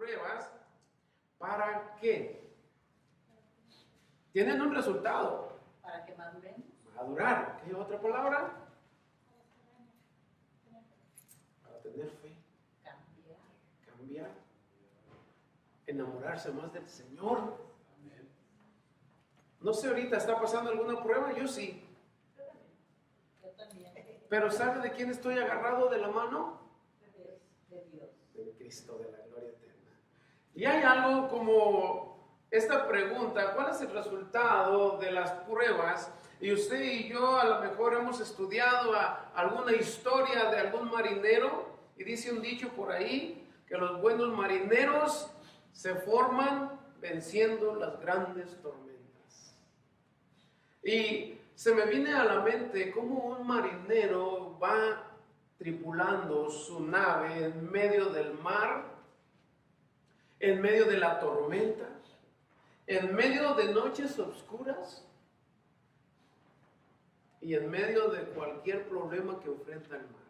pruebas, ¿para qué? Tienen un resultado. Para que maduremos. Madurar. ¿Qué otra palabra? Para tener fe. Cambiar. Enamorarse más del Señor. No sé, ahorita está pasando alguna prueba, yo sí. Yo también. Pero ¿sabe de quién estoy agarrado de la mano? De Dios. De Cristo, de la gloria eterna. Y hay algo como esta pregunta: ¿cuál es el resultado de las pruebas? Y usted y yo a lo mejor hemos estudiado alguna historia de algún marinero, y dice un dicho por ahí que los buenos marineros se forman venciendo las grandes tormentas. Y se me viene a la mente cómo un marinero va tripulando su nave en medio del mar, en medio de la tormenta, en medio de noches oscuras y en medio de cualquier problema que enfrenta el mar.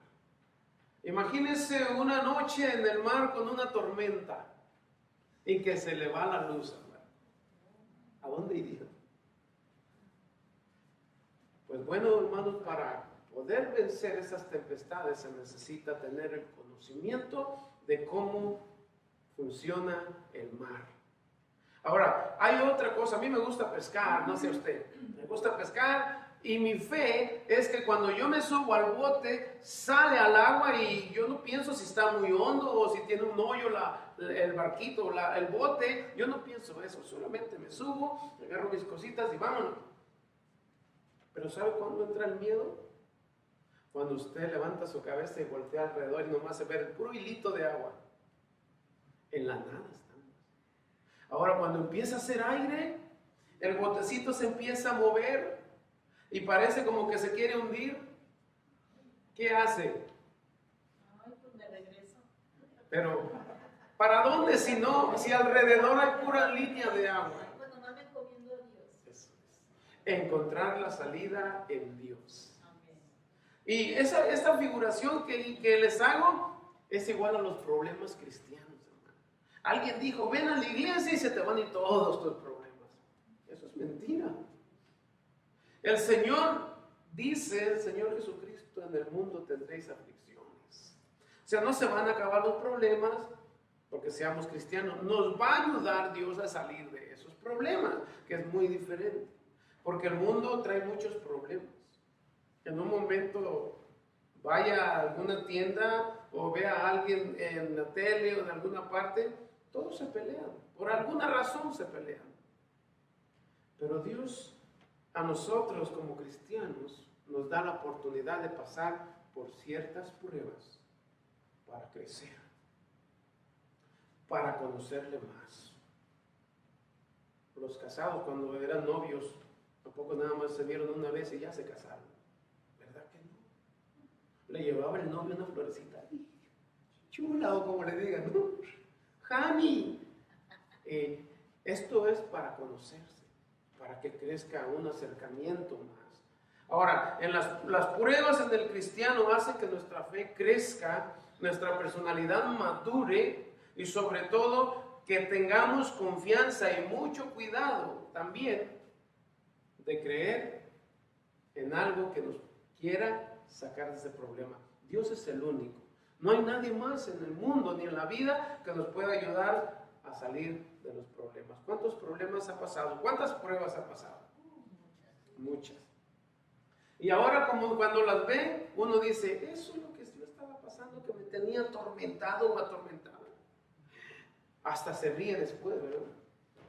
Imagínese una noche en el mar con una tormenta y que se le va la luz. ¿A dónde iría? Pues bueno, hermanos, para poder vencer esas tempestades se necesita tener el conocimiento de cómo funciona el mar. Ahora, hay otra cosa. A mí me gusta pescar, no sé usted. Me gusta pescar y mi fe es que cuando yo me subo al bote, sale al agua y yo no pienso si está muy hondo o si tiene un hoyo el barquito, el bote. Yo no pienso eso, solamente me subo, agarro mis cositas y vámonos. Pero ¿sabe cuándo entra el miedo? Cuando usted levanta su cabeza y voltea alrededor y nomás se ve el puro hilito de agua. En la nada estamos. Ahora cuando empieza a hacer aire, el botecito se empieza a mover y parece como que se quiere hundir. ¿Qué hace? Ay, pues me regreso. Pero, ¿para dónde si no? Si alrededor hay pura línea de agua. Bueno, no me encomiendo a Dios. Eso es. Encontrar la salida en Dios. Amén. Y esta figuración que les hago es igual a los problemas cristianos, hermano. Alguien dijo, ven a la iglesia y se te van a ir todos tus problemas. Eso es mentira. El Señor dice, el Señor Jesucristo, en el mundo tendréis aflicciones. O sea, no se van a acabar los problemas porque seamos cristianos. Nos va a ayudar Dios a salir de esos problemas, que es muy diferente. Porque el mundo trae muchos problemas. En un momento vaya a alguna tienda o vea a alguien en la tele o en alguna parte, todos se pelean. Por alguna razón se pelean. Pero Dios a nosotros como cristianos nos da la oportunidad de pasar por ciertas pruebas para crecer, para conocerle más. Los casados cuando eran novios, tampoco nada más se vieron una vez y ya se casaron. ¿Verdad que no? Le llevaba el novio una florecita, chula o como le digan, ¿no? Jani. Esto es para conocerse, para que crezca un acercamiento más. Ahora, en las pruebas en el cristiano hacen que nuestra fe crezca, nuestra personalidad madure y sobre todo que tengamos confianza y mucho cuidado también de creer en algo que nos quiera sacar de ese problema. Dios es el único. No hay nadie más en el mundo ni en la vida que nos pueda ayudar a salir de los problemas. ¿Cuántos problemas ha pasado? ¿Cuántas pruebas ha pasado? Muchas. Y ahora como cuando las ve, uno dice, eso es lo que yo estaba pasando, que me tenía atormentado o atormentada. Hasta se ríe después, ¿verdad?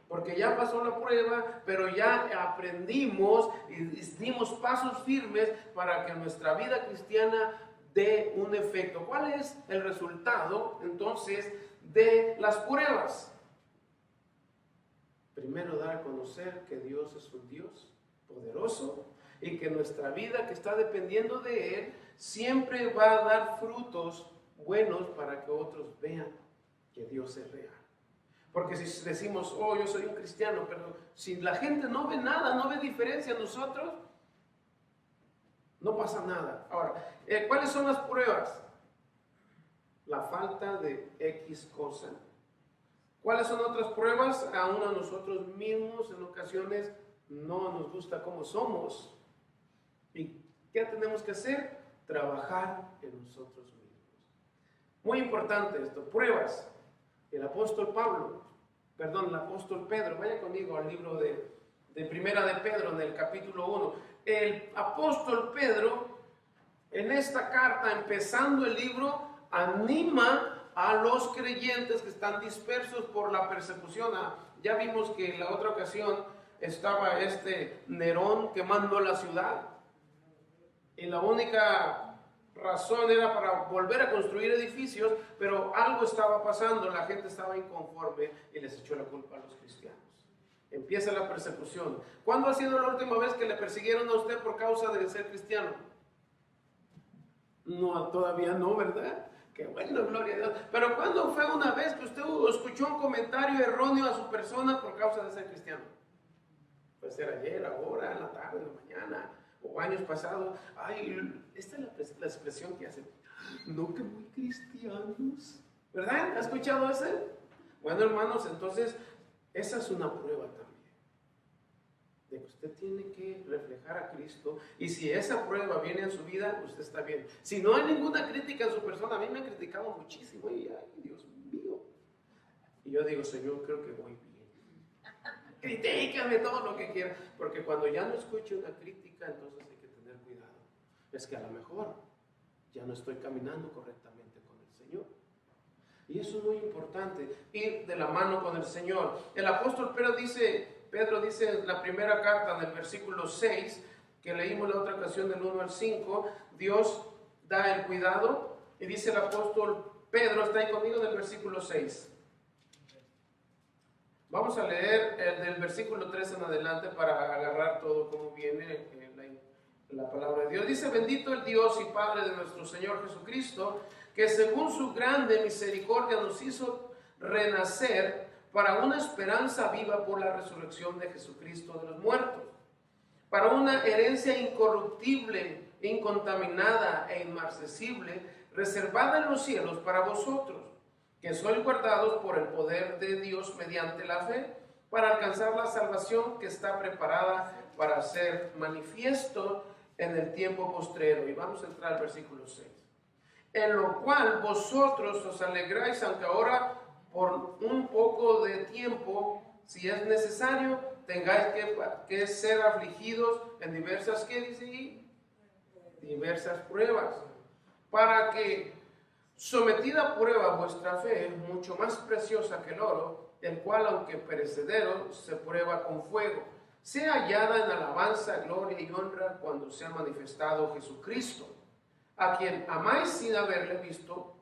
Porque ya pasó la prueba, pero ya aprendimos y dimos pasos firmes para que nuestra vida cristiana dé un efecto. ¿Cuál es el resultado, entonces, de las pruebas? Primero, dar a conocer que Dios es un Dios poderoso y que nuestra vida que está dependiendo de Él siempre va a dar frutos buenos para que otros vean que Dios es real. Porque si decimos, oh, yo soy un cristiano, pero si la gente no ve nada, no ve diferencia en nosotros, no pasa nada. Ahora, ¿cuáles son las pruebas? La falta de X cosa ¿Cuáles son otras pruebas? Aún a nosotros mismos en ocasiones no nos gusta cómo somos. ¿Y qué tenemos que hacer? Trabajar en nosotros mismos. Muy importante esto, pruebas. El apóstol Pedro, vaya conmigo al libro de Primera de Pedro, en el capítulo 1. El apóstol Pedro, en esta carta, empezando el libro, anima a los creyentes que están dispersos por la persecución. Ya vimos que en la otra ocasión estaba Nerón quemando la ciudad. Y la única razón era para volver a construir edificios, pero algo estaba pasando, la gente estaba inconforme y les echó la culpa a los cristianos. Empieza la persecución. ¿Cuándo ha sido la última vez que le persiguieron a usted por causa de ser cristiano? No, todavía no, ¿verdad? Qué bueno, gloria a Dios. Pero ¿cuándo fue una vez que usted escuchó un comentario erróneo a su persona por causa de ser cristiano? Puede ser ayer, ahora, en la tarde, en la mañana, o años pasados. Ay, esta es la expresión que hacen. No, que muy cristianos. ¿Verdad? ¿Ha escuchado eso? Bueno, hermanos, entonces, esa es una prueba también. De que usted tiene que reflejar a Cristo. Y si esa prueba viene en su vida, usted está bien. Si no hay ninguna crítica en su persona, a mí me han criticado muchísimo. Y ay, Dios mío. Y yo digo, Señor, creo que voy bien. Critícame todo lo que quiera. Porque cuando ya no escucho una crítica, entonces hay que tener cuidado. Es que a lo mejor ya no estoy caminando correctamente con el Señor. Y eso es muy importante, ir de la mano con el Señor. El apóstol Pedro dice en la primera carta, del versículo 6, que leímos la otra ocasión del 1 al 5, Dios da el cuidado. Y dice el apóstol Pedro, está ahí conmigo en el versículo 6. Vamos a leer el del versículo 3 en adelante para agarrar todo como viene la palabra de Dios. Dice: bendito el Dios y Padre de nuestro Señor Jesucristo, que según su grande misericordia nos hizo renacer para una esperanza viva por la resurrección de Jesucristo de los muertos, para una herencia incorruptible, incontaminada e inmarcesible, reservada en los cielos para vosotros, que sois guardados por el poder de Dios mediante la fe, para alcanzar la salvación que está preparada para ser manifiesto en el tiempo postrero. Y vamos a entrar al versículo 6. En lo cual vosotros os alegráis, aunque ahora por un poco de tiempo, si es necesario, tengáis que ser afligidos en diversas, ¿qué dice ahí? Diversas pruebas, para que, sometida a prueba vuestra fe, mucho más preciosa que el oro, el cual, aunque perecedero, se prueba con fuego, sea hallada en alabanza, gloria y honra cuando sea manifestado Jesucristo, a quien amáis sin haberle visto,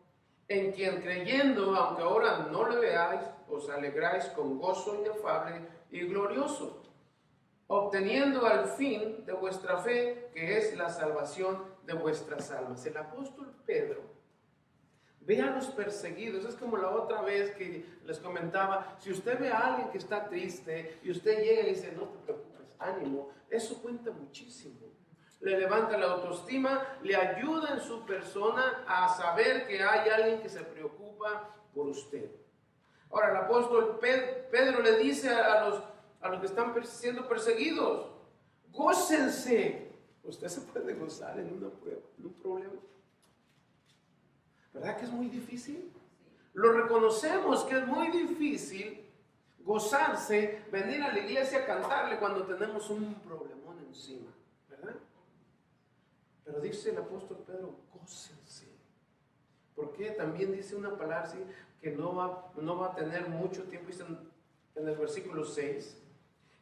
en quien creyendo, aunque ahora no le veáis, os alegráis con gozo inefable y glorioso, obteniendo al fin de vuestra fe, que es la salvación de vuestras almas. El apóstol Pedro ve a los perseguidos. Es como la otra vez que les comentaba, si usted ve a alguien que está triste y usted llega y dice, no te preocupes, ánimo, eso cuenta muchísimo. Le levanta la autoestima, le ayuda en su persona a saber que hay alguien que se preocupa por usted. Ahora el apóstol Pedro le dice a los que están siendo perseguidos, gócense. Usted se puede gozar en una prueba, en un problema. ¿Verdad que es muy difícil? Lo reconocemos que es muy difícil gozarse, venir a la iglesia a cantarle cuando tenemos un problemón encima, ¿verdad? Pero dice el apóstol Pedro, gócense. Porque también dice una palabra así que no va a tener mucho tiempo, dice en el versículo 6,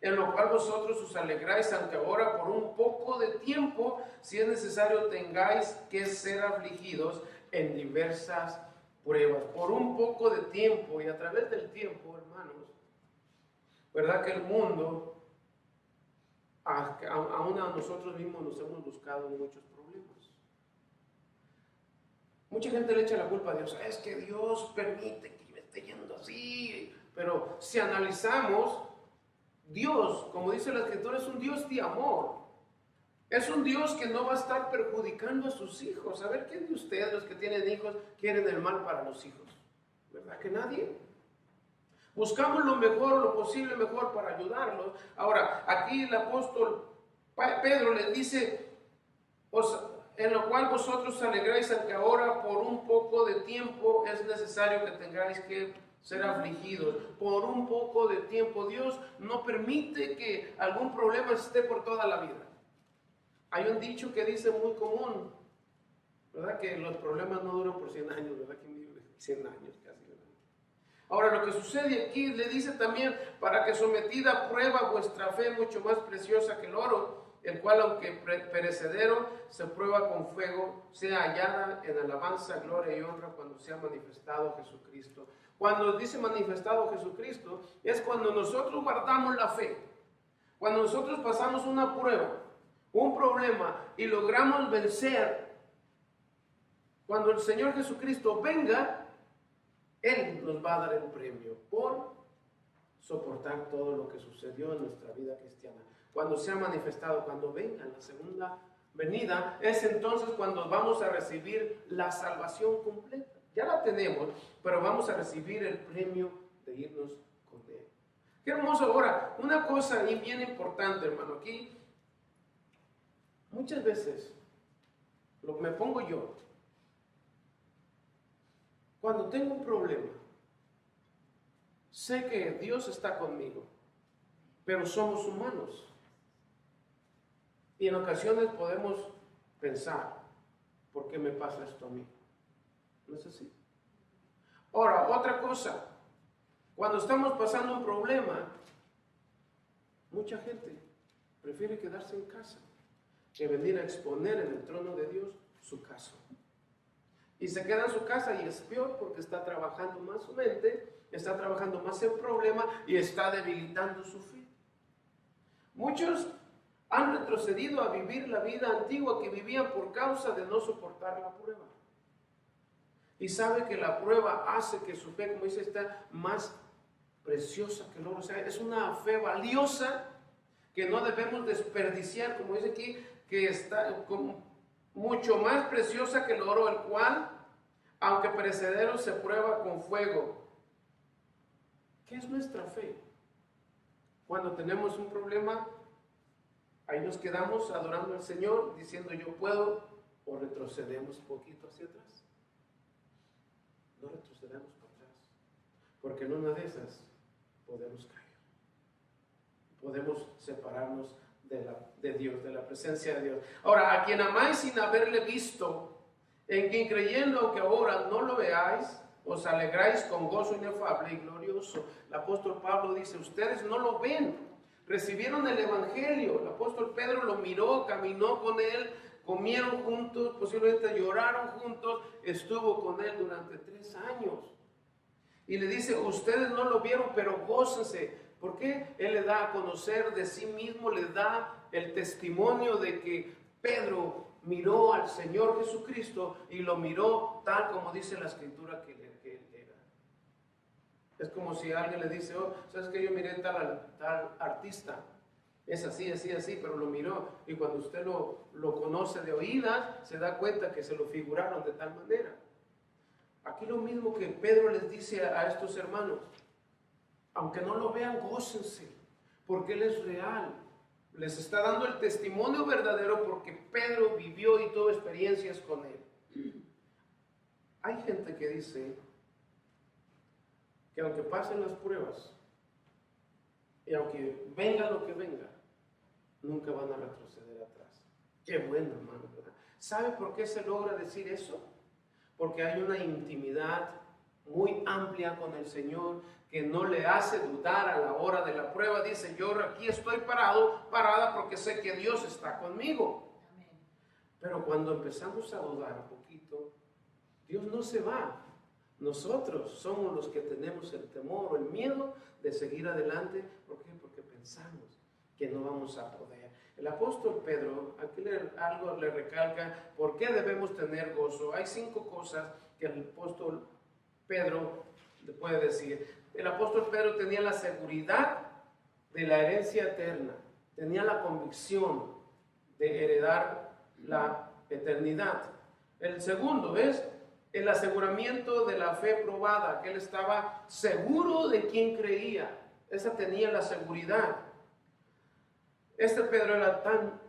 en lo cual vosotros os alegráis, aunque ahora por un poco de tiempo, si es necesario, tengáis que ser afligidos en diversas pruebas, por un poco de tiempo. Y a través del tiempo, hermanos, ¿verdad que el mundo, aún a nosotros mismos nos hemos buscado muchos problemas? Mucha gente le echa la culpa a Dios, es que Dios permite que me esté yendo así, pero si analizamos, Dios, como dice la Escritura, es un Dios de amor. Es un Dios que no va a estar perjudicando a sus hijos. A ver, ¿quién de ustedes, los que tienen hijos, quieren el mal para los hijos? ¿Verdad que nadie? Buscamos lo mejor, lo posible mejor para ayudarlos. Ahora, aquí el apóstol Pedro les dice, en lo cual vosotros alegráis, aunque ahora por un poco de tiempo es necesario que tengáis que ser afligidos. Por un poco de tiempo. Dios no permite que algún problema esté por toda la vida. Hay un dicho que dice muy común, ¿verdad? Que los problemas no duran por 100 años, ¿verdad? ¿Quién vive 100 años casi? ¿Verdad? Ahora, lo que sucede aquí, le dice también, para que sometida a prueba vuestra fe mucho más preciosa que el oro, el cual aunque perecedero se prueba con fuego, sea hallada en alabanza, gloria y honra cuando sea manifestado Jesucristo. Cuando dice manifestado Jesucristo, es cuando nosotros guardamos la fe. Cuando nosotros pasamos una prueba, un problema y logramos vencer, cuando el Señor Jesucristo venga, Él nos va a dar el premio por soportar todo lo que sucedió en nuestra vida cristiana. Cuando sea manifestado, cuando venga la segunda venida, es entonces cuando vamos a recibir la salvación completa. Ya la tenemos, pero vamos a recibir el premio de irnos con Él. Qué hermoso. Ahora, una cosa bien importante, hermano, aquí, muchas veces, lo que me pongo yo, cuando tengo un problema, sé que Dios está conmigo, pero somos humanos. Y en ocasiones podemos pensar, ¿por qué me pasa esto a mí? ¿No es así? Ahora, otra cosa, cuando estamos pasando un problema, mucha gente prefiere quedarse en casa que venir a exponer en el trono de Dios su caso. Y se queda en su casa y es peor porque está trabajando más su mente, está trabajando más el problema y está debilitando su fe. Muchos han retrocedido a vivir la vida antigua que vivían por causa de no soportar la prueba. Y sabe que la prueba hace que su fe, como dice, está más preciosa que el oro. O sea, es una fe valiosa que no debemos desperdiciar, como dice aquí, que está como mucho más preciosa que el oro, el cual, aunque perecedero, se prueba con fuego. ¿Qué es nuestra fe? Cuando tenemos un problema, ahí nos quedamos adorando al Señor, diciendo yo puedo, o retrocedemos un poquito hacia atrás. No retrocedamos para atrás, porque en una de esas podemos caer. Podemos separarnos de Dios, de la presencia de Dios. Ahora, a quien amáis sin haberle visto, en quien creyendo, aunque ahora no lo veáis, os alegráis con gozo inefable y glorioso. El apóstol Pablo dice, ustedes no lo ven, recibieron el evangelio. El apóstol Pedro lo miró, caminó con él, comieron juntos, posiblemente lloraron juntos, estuvo con él durante 3 años. Y le dice, ustedes no lo vieron, pero gócense. ¿Por qué? Él le da a conocer de sí mismo, le da el testimonio de que Pedro miró al Señor Jesucristo y lo miró tal como dice la Escritura que él era. Es como si alguien le dice, oh, ¿sabes qué? Yo miré tal artista. Es así, así, así, pero lo miró. Y cuando usted lo conoce de oídas, se da cuenta que se lo figuraron de tal manera. Aquí lo mismo que Pedro les dice a estos hermanos. Aunque no lo vean, gócense, porque Él es real. Les está dando el testimonio verdadero porque Pedro vivió y tuvo experiencias con Él. Hay gente que dice que aunque pasen las pruebas y aunque venga lo que venga, nunca van a retroceder atrás. Qué bueno, hermano, ¿verdad? ¿Sabe por qué se logra decir eso? Porque hay una intimidad muy amplia con el Señor que no le hace dudar a la hora de la prueba. Dice, yo aquí estoy parada porque sé que Dios está conmigo. Amén. Pero cuando empezamos a dudar un poquito, Dios no se va. Nosotros somos los que tenemos el temor o el miedo de seguir adelante. ¿Por qué? Porque pensamos que no vamos a poder. El apóstol Pedro, aquí algo le recalca, ¿por qué debemos tener gozo? Hay 5 cosas que el apóstol Pedro le puede decir. El apóstol Pedro tenía la seguridad de la herencia eterna, tenía la convicción de heredar la eternidad. El segundo es el aseguramiento de la fe probada, que él estaba seguro de quién creía. Esa tenía la seguridad. Este Pedro era tan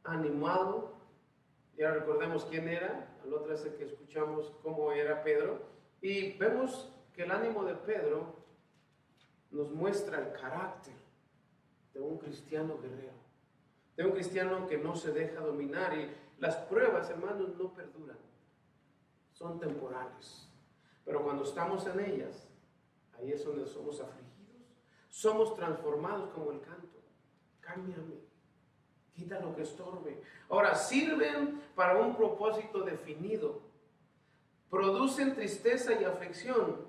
animado. Ya recordemos quién era. La otra vez que escuchamos cómo era Pedro. Y vemos que el ánimo de Pedro nos muestra el carácter de un cristiano guerrero, de un cristiano que no se deja dominar. Y las pruebas, hermanos, no perduran, son temporales, pero cuando estamos en ellas, ahí es donde somos afligidos, somos transformados como el canto. Cámbiame, quita lo que estorbe. Ahora, sirven para un propósito definido, producen tristeza y aflicción,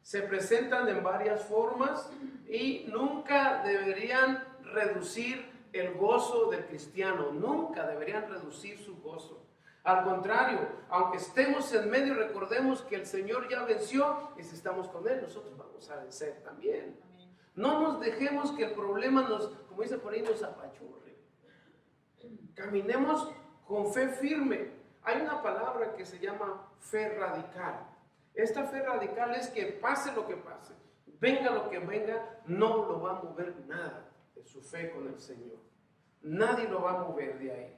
se presentan en varias formas y nunca deberían reducir el gozo del cristiano, nunca deberían reducir su gozo. Al contrario, aunque estemos en medio, recordemos que el Señor ya venció y si estamos con Él, nosotros vamos a vencer también. No nos dejemos que el problema nos, como dice por ahí, nos apachurre. Caminemos con fe firme. Hay una palabra que se llama fe radical. Esta fe radical es que pase lo que pase, venga lo que venga, no lo va a mover nada de su fe con el Señor. Nadie lo va a mover de ahí.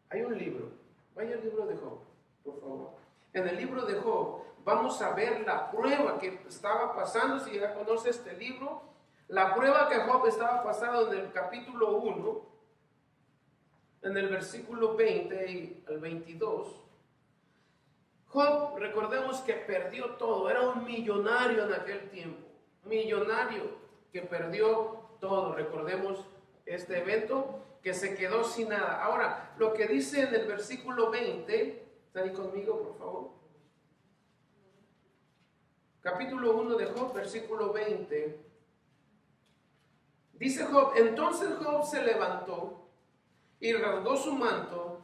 Hay un libro, vaya al libro de Job, por favor. En el libro de Job vamos a ver la prueba que estaba pasando. Si ya conoce este libro, la prueba que Job estaba pasando en el capítulo 1, en el versículo 20 y el 22. Job, recordemos que perdió todo, era un millonario en aquel tiempo, millonario que perdió todo. Recordemos este evento, que se quedó sin nada. Ahora, lo que dice en el versículo 20, ¿están ahí conmigo, por favor? Capítulo 1 de Job, versículo 20. Dice Job: entonces Job se levantó y rasgó su manto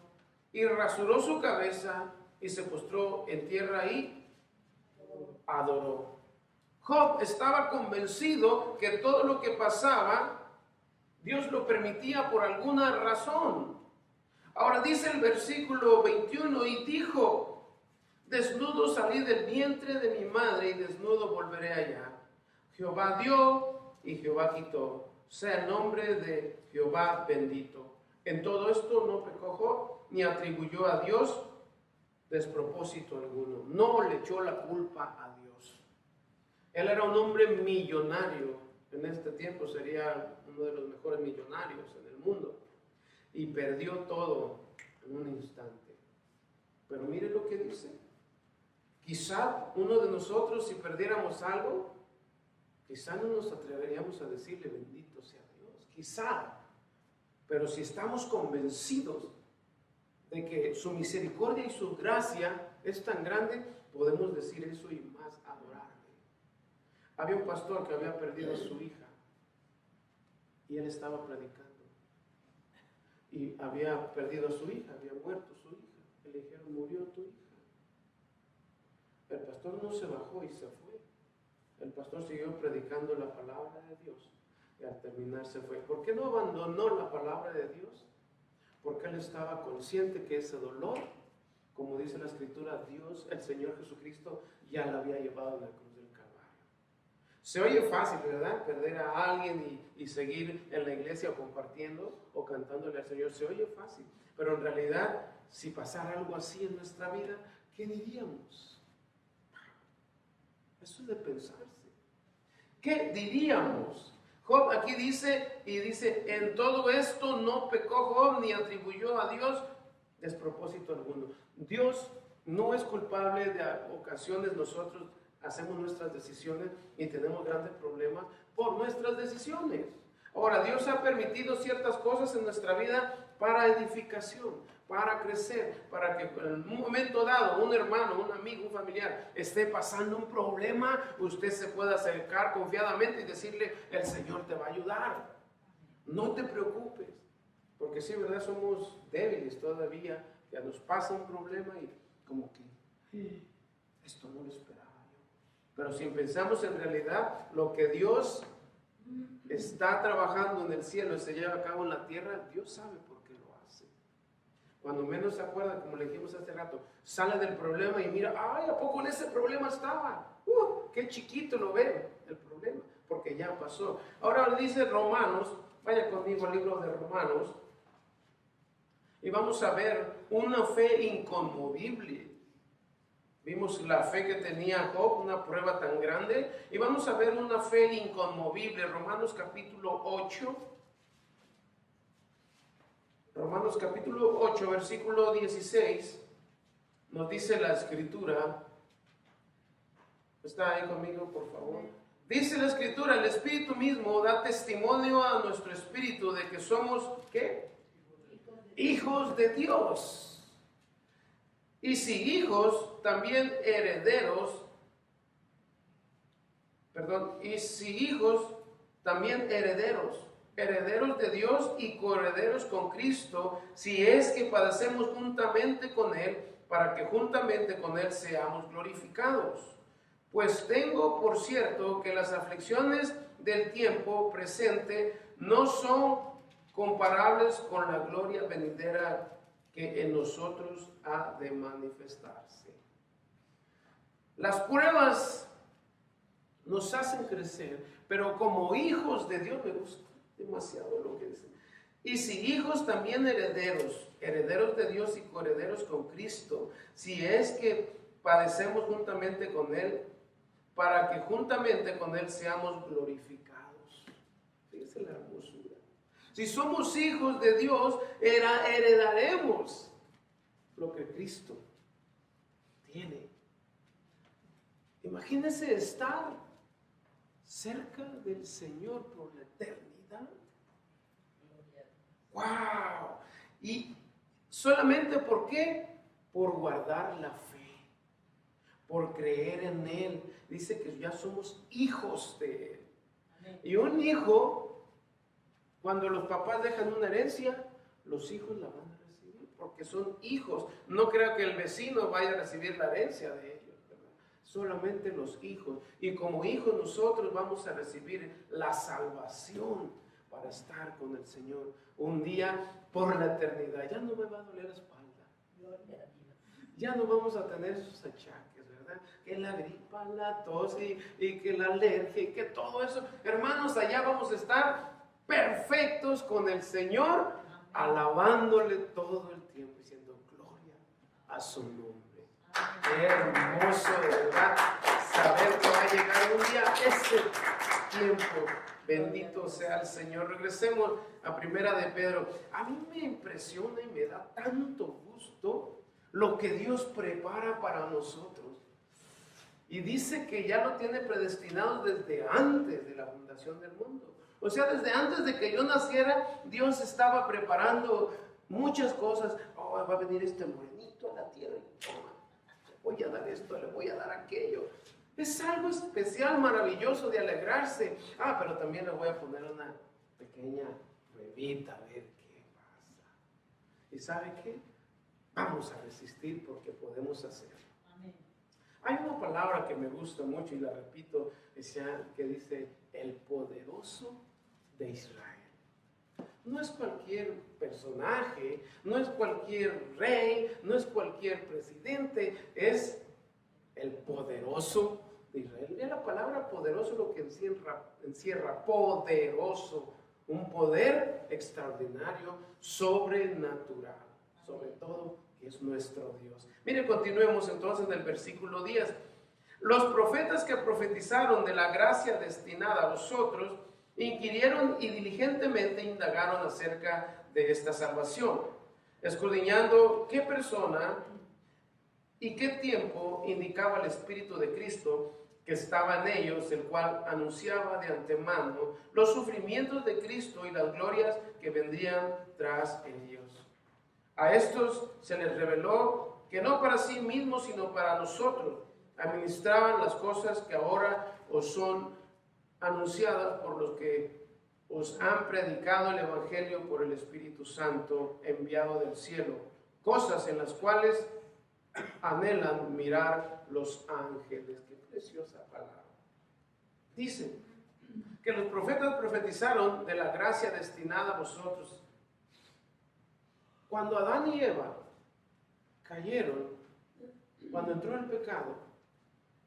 y rasuró su cabeza y se postró en tierra y adoró. Job estaba convencido que todo lo que pasaba, Dios lo permitía por alguna razón. Ahora dice el versículo 21, y dijo: desnudo salí del vientre de mi madre y desnudo volveré allá. Jehová dio y Jehová quitó, sea el nombre de Jehová bendito. En todo esto no pecó Job, ni atribuyó a Dios despropósito alguno, no le echó la culpa a Dios. Él era un hombre millonario, en este tiempo sería uno de los mejores millonarios en el mundo, y perdió todo en un instante. Pero mire lo que dice: quizá uno de nosotros, si perdiéramos algo, quizá no nos atreveríamos a decirle bendito sea Dios, quizá, pero si estamos convencidos de que su misericordia y su gracia es tan grande, podemos decir eso y más adorarle. Había un pastor que había perdido a su hija y él estaba predicando y había perdido a su hija, había muerto su hija. Le dijeron: murió tu hija. El pastor no se bajó y se fue. El pastor siguió predicando la palabra de Dios y al terminar se fue. ¿Por qué no abandonó la palabra de Dios? Porque él estaba consciente que ese dolor, como dice la Escritura, Dios, el Señor Jesucristo, ya lo había llevado a la cruz del Calvario. Se oye fácil, ¿verdad? Perder a alguien y seguir en la iglesia o compartiendo o cantándole al Señor. Se oye fácil, pero en realidad, si pasara algo así en nuestra vida, ¿qué diríamos? Eso es de pensarse. ¿Qué diríamos? Job aquí dice, en todo esto no pecó Job ni atribuyó a Dios despropósito alguno. Dios no es culpable de ocasiones nosotros hacemos nuestras decisiones y tenemos grandes problemas por nuestras decisiones. Ahora, Dios ha permitido ciertas cosas en nuestra vida para edificación, para crecer, para que en un momento dado un hermano, un amigo, un familiar esté pasando un problema, usted se pueda acercar confiadamente y decirle: el Señor te va a ayudar, no te preocupes, porque sí, verdad, somos débiles todavía, ya nos pasa un problema y como que esto no lo esperaba yo. Pero si pensamos en realidad lo que Dios está trabajando en el cielo y se lleva a cabo en la tierra, Dios sabe por qué lo hace. Cuando menos se acuerda, como le dijimos hace rato, sale del problema y mira, ay, ¿a poco en ese problema estaba? Qué chiquito lo ve el problema, porque ya pasó. Ahora dice Romanos, vaya conmigo al libro de Romanos, y vamos a ver una fe inconmovible. Vimos la fe que tenía Job, una prueba tan grande, y vamos a ver una fe inconmovible. Romanos capítulo 8. Romanos capítulo 8, versículo 16, nos dice la escritura. ¿Está ahí conmigo, por favor? Dice la escritura, el Espíritu mismo da testimonio a nuestro espíritu de que somos, ¿qué? Hijos de Dios. Y si hijos, también herederos, herederos de Dios y coherederos con Cristo, si es que padecemos juntamente con Él, para que juntamente con Él seamos glorificados. Pues tengo por cierto que las aflicciones del tiempo presente no son comparables con la gloria venidera que en nosotros ha de manifestarse. Las pruebas nos hacen crecer, pero como hijos de Dios, me gusta demasiado lo que dice. Y si hijos, también herederos de Dios y coherederos con Cristo, si es que padecemos juntamente con Él, para que juntamente con Él seamos glorificados. Fíjense la hermosura. Si somos hijos de Dios, heredaremos lo que Cristo tiene. Imagínense estar cerca del Señor por la eternidad. ¡Wow! Y solamente ¿por qué? Por guardar la fe, por creer en Él. Dice que ya somos hijos de Él. Amén. Y un hijo, cuando los papás dejan una herencia, los hijos la van a recibir, porque son hijos. No creo que el vecino vaya a recibir la herencia de ellos, ¿verdad? Solamente los hijos. Y como hijos nosotros vamos a recibir la salvación para estar con el Señor un día por la eternidad. Ya no me va a doler la espalda. Ya no vamos a tener esos achaques, ¿verdad? Que la gripa, la tos y que la alergia y que todo eso. Hermanos, allá vamos a estar perfectos con el Señor, alabándole todo el tiempo, diciendo gloria a su nombre. Qué hermoso, de verdad, saber que va a llegar un día este tiempo. Bendito sea el Señor. Regresemos a Primera de Pedro. A mí me impresiona y me da tanto gusto lo que Dios prepara para nosotros. Y dice que ya lo tiene predestinado desde antes de la fundación del mundo. O sea, desde antes de que yo naciera, Dios estaba preparando muchas cosas. Oh, va a venir este morenito a la tierra y toma, le voy a dar esto, le voy a dar aquello. Es algo especial, maravilloso de alegrarse. Pero también le voy a poner una pequeña pruebita a ver qué pasa. ¿Y sabe qué? Vamos a resistir porque podemos hacerlo. Amén. Hay una palabra que me gusta mucho y la repito, que dice el poderoso de Israel. No es cualquier personaje, no es cualquier rey, no es cualquier presidente, es el poderoso de Israel. Mira la palabra poderoso, lo que encierra poderoso, un poder extraordinario, sobrenatural, sobre todo que es nuestro Dios. Mire, continuemos entonces en el versículo 10. Los profetas que profetizaron de la gracia destinada a vosotros, inquirieron y diligentemente indagaron acerca de esta salvación, escudriñando qué persona y qué tiempo indicaba el Espíritu de Cristo que estaba en ellos, el cual anunciaba de antemano los sufrimientos de Cristo y las glorias que vendrían tras ellos. A estos se les reveló que no para sí mismos, sino para nosotros, administraban las cosas que ahora os son anunciadas por los que os han predicado el Evangelio por el Espíritu Santo enviado del cielo, cosas en las cuales anhelan mirar los ángeles. Qué preciosa palabra. Dice que los profetas profetizaron de la gracia destinada a vosotros. Cuando Adán y Eva cayeron, cuando entró el pecado,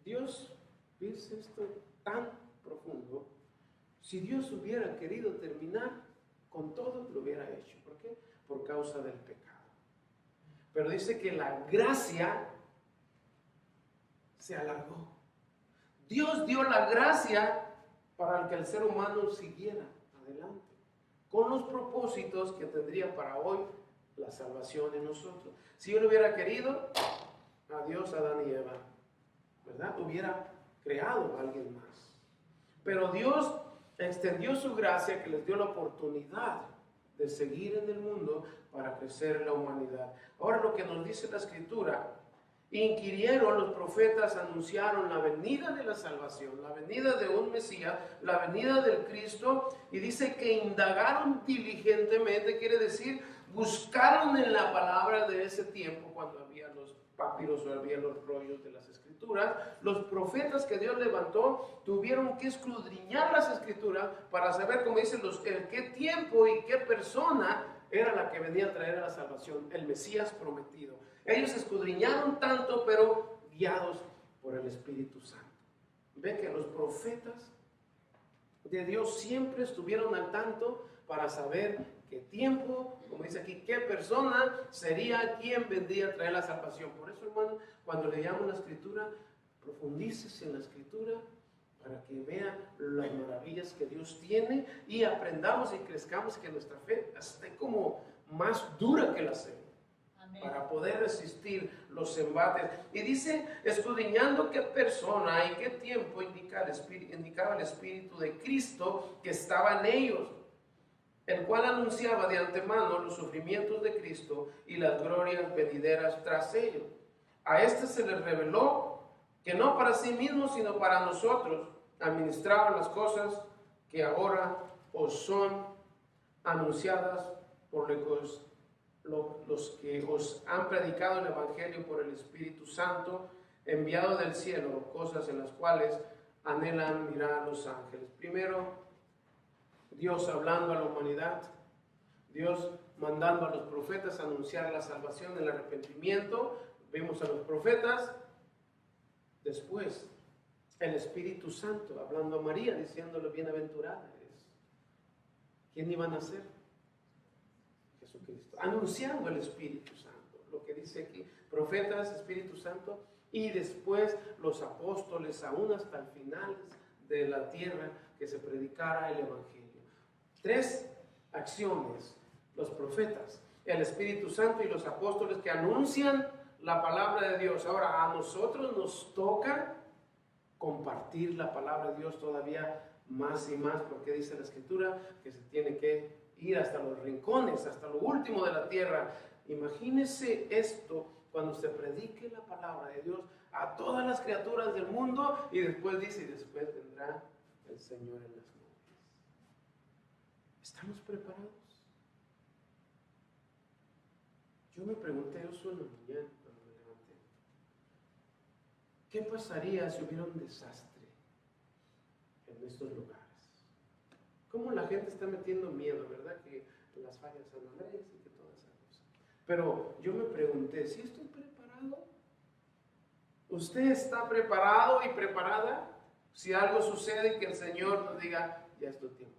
Dios, dice esto tan profundo, si Dios hubiera querido terminar con todo, lo hubiera hecho. ¿Por qué? Por causa del pecado. Pero dice que la gracia se alargó. Dios dio la gracia para que el ser humano siguiera adelante, con los propósitos que tendría para hoy la salvación en nosotros. Si Él hubiera querido, adiós Adán y Eva, ¿verdad? Hubiera creado a alguien más. Pero Dios extendió su gracia, que les dio la oportunidad de seguir en el mundo para crecer en la humanidad. Ahora lo que nos dice la Escritura: inquirieron los profetas, anunciaron la venida de la salvación, la venida de un Mesías, la venida del Cristo, y dice que indagaron diligentemente, quiere decir, buscaron en la palabra de ese tiempo, cuando había los papiros o había los rollos de las Escrituras. Los profetas que Dios levantó tuvieron que escudriñar las Escrituras para saber, como dicen, en qué tiempo y qué persona era la que venía a traer a la salvación, el Mesías prometido. Ellos escudriñaron tanto, pero guiados por el Espíritu Santo. Ven que los profetas de Dios siempre estuvieron al tanto para saber qué tiempo, como dice aquí, qué persona sería quien vendría a traer la salvación. Por eso, hermano, cuando leamos la Escritura, profundícese en la Escritura para que vean las maravillas que Dios tiene y aprendamos y crezcamos, que nuestra fe esté como más dura que la acero, para poder resistir los embates. Y dice, escudriñando qué persona y qué tiempo indicaba el Espíritu de Cristo que estaba en ellos, el cual anunciaba de antemano los sufrimientos de Cristo y las glorias venideras tras ellos. A este se les reveló que no para sí mismos, sino para nosotros, administraban las cosas que ahora os son anunciadas por los que os han predicado el Evangelio por el Espíritu Santo, enviado del cielo, cosas en las cuales anhelan mirar a los ángeles. Primero, Dios hablando a la humanidad, Dios mandando a los profetas a anunciar la salvación, el arrepentimiento. Vimos a los profetas. Después, el Espíritu Santo hablando a María, diciéndole, bienaventurada eres. ¿Quién iban a ser? Jesucristo, anunciando el Espíritu Santo, lo que dice aquí, profetas, Espíritu Santo, y después los apóstoles, aún hasta el final de la tierra, que se predicara el Evangelio. 3 acciones: los profetas, el Espíritu Santo y los apóstoles, que anuncian la palabra de Dios. Ahora a nosotros nos toca compartir la palabra de Dios todavía más y más, porque dice la Escritura que se tiene que ir hasta los rincones, hasta lo último de la tierra. Imagínese esto, cuando se predique la palabra de Dios a todas las criaturas del mundo, y después dice, y después vendrá el Señor en las nubes. ¿Estamos preparados? Yo me pregunté eso en la mañana cuando me levanté. ¿Qué pasaría si hubiera un desastre en estos lugares? ¿Cómo la gente está metiendo miedo, verdad? Que las fallas San Andrés y que todas esas cosas. Pero yo me pregunté, ¿sí estoy preparado? ¿Usted está preparado y preparada? Si algo sucede y que el Señor nos diga, ya es tu tiempo.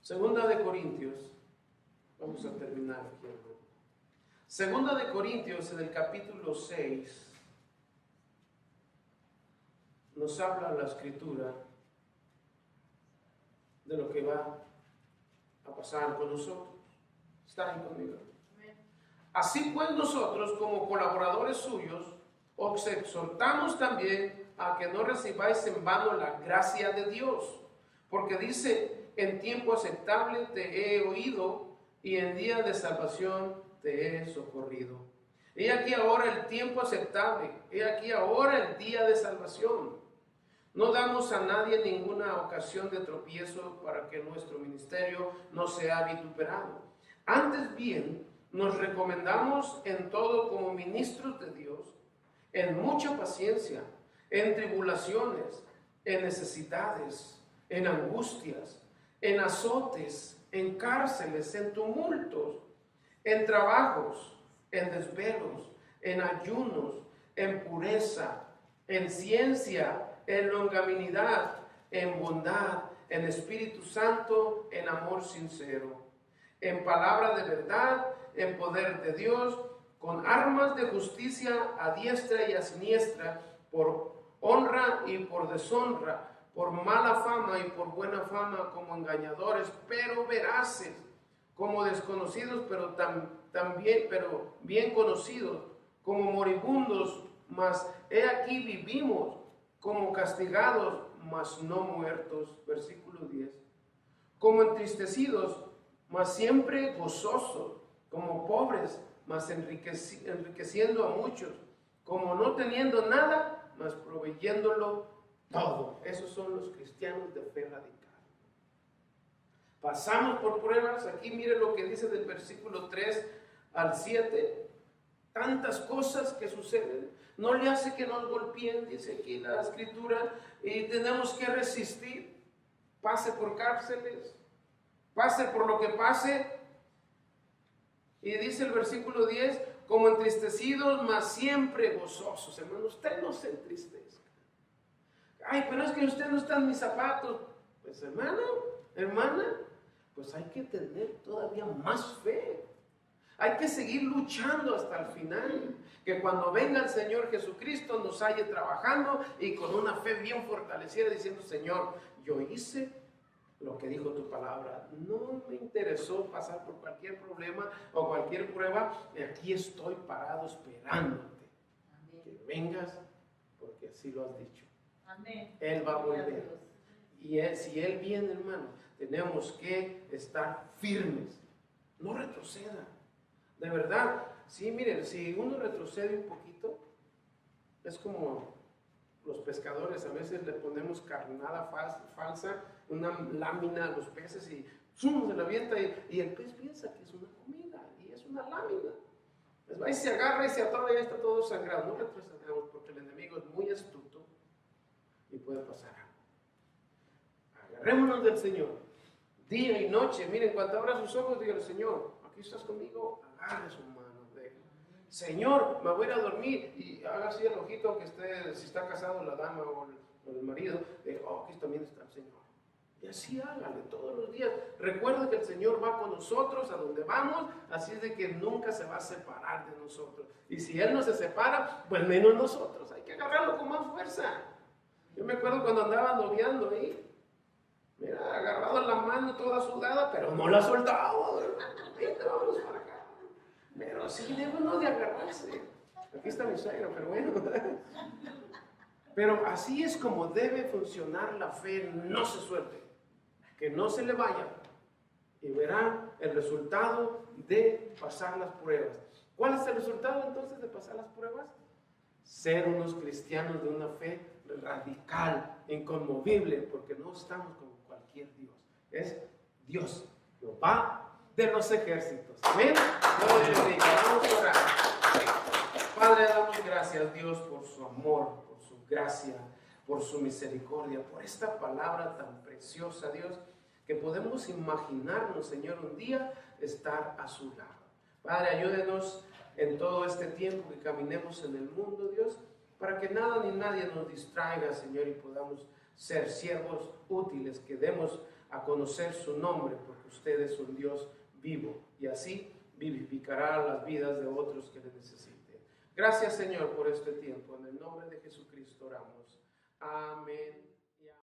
Segunda de Corintios, vamos a terminar aquí, hermano. Segunda de Corintios, en el capítulo 6, nos habla la Escritura de lo que va a pasar con nosotros. ¿Están ahí conmigo? Así pues, nosotros, como colaboradores suyos, os exhortamos también a que no recibáis en vano la gracia de Dios, porque dice, en tiempo aceptable te he oído, y en día de salvación te he socorrido. He aquí ahora el tiempo aceptable, he aquí ahora el día de salvación. No damos a nadie ninguna ocasión de tropiezo para que nuestro ministerio no sea vituperado. Antes bien, nos recomendamos en todo como ministros de Dios, en mucha paciencia, en tribulaciones, en necesidades, en angustias, en azotes, en cárceles, en tumultos, en trabajos, en desvelos, en ayunos, en pureza, en ciencia, en longanimidad, en bondad, en Espíritu Santo, en amor sincero, en palabra de verdad, en poder de Dios, con armas de justicia a diestra y a siniestra, por honra y por deshonra, por mala fama y por buena fama, como engañadores, pero veraces, como desconocidos, pero también bien conocidos, como moribundos, mas he aquí vivimos, como castigados, mas no muertos. Versículo 10. Como entristecidos, mas siempre gozosos, como pobres, mas enriqueciendo a muchos, como no teniendo nada, mas proveyéndolo todo. Esos son los cristianos de fe radical. Pasamos por pruebas. Aquí mire lo que dice del versículo 3 al 7. Tantas cosas que suceden. No le hace que nos golpeen, dice aquí la escritura, y tenemos que resistir. Pase por cárceles, pase por lo que pase. Y dice el versículo 10, como entristecidos, mas siempre gozosos. Hermano, usted no se entristezca. Ay, pero es que usted no está en mis zapatos. Pues hermano, hermana, pues hay que tener todavía más fe. Hay que seguir luchando hasta el final. Que cuando venga el Señor Jesucristo nos halle trabajando y con una fe bien fortalecida diciendo, Señor, yo hice lo que dijo tu palabra. No me interesó pasar por cualquier problema o cualquier prueba. Y aquí estoy parado esperándote. Amén. Que vengas porque así lo has dicho. Amén. Él va a volver. Y si Él viene, hermano, tenemos que estar firmes. No retroceda. De verdad, sí, miren, si uno retrocede un poquito, es como los pescadores, a veces le ponemos carnada falsa, una lámina a los peces y ¡zum!, se la avienta y el pez piensa que es una comida y es una lámina. Pues va y se agarra y se atora y ya está todo sangrado. No retrocedamos porque el enemigo es muy astuto y puede pasar algo. Agarrémonos del Señor, día y noche. Miren, cuando abra sus ojos, dígale, Señor, aquí estás conmigo, agarre su mano. Señor, me voy a ir a dormir, y haga así el ojito, aunque esté, si está casado la dama o el marido, aquí también está el Señor. Y así hágale todos los días. Recuerda que el Señor va con nosotros a donde vamos, así es de que nunca se va a separar de nosotros. Y si Él no se separa, pues menos nosotros. Hay que agarrarlo con más fuerza. Yo me acuerdo cuando andaba noviando ahí, mira, agarrado en la mano toda sudada, pero no la soltaba. Vámonos para acá. Pero sí debe uno de agarrarse. Aquí está mi suegro, pero bueno. Pero así es como debe funcionar la fe. No se suelte, que no se le vaya, y verá el resultado de pasar las pruebas. ¿Cuál es el resultado entonces de pasar las pruebas? Ser unos cristianos de una fe radical, inconmovible, porque no estamos con cualquier Dios. Es Dios, Jehová de los ejércitos. Amén. Dios bendiga. Vamos a orar. Padre, damos gracias, Dios, por su amor, por su gracia, por su misericordia, por esta palabra tan preciosa, Dios, que podemos imaginarnos, Señor, un día estar a su lado. Padre, ayúdenos en todo este tiempo que caminemos en el mundo, Dios, para que nada ni nadie nos distraiga, Señor, y podamos ser siervos útiles, que demos a conocer su nombre, porque usted es un Dios vivo, y así vivificará las vidas de otros que le necesiten. Gracias, Señor, por este tiempo. En el nombre de Jesucristo oramos. Amén.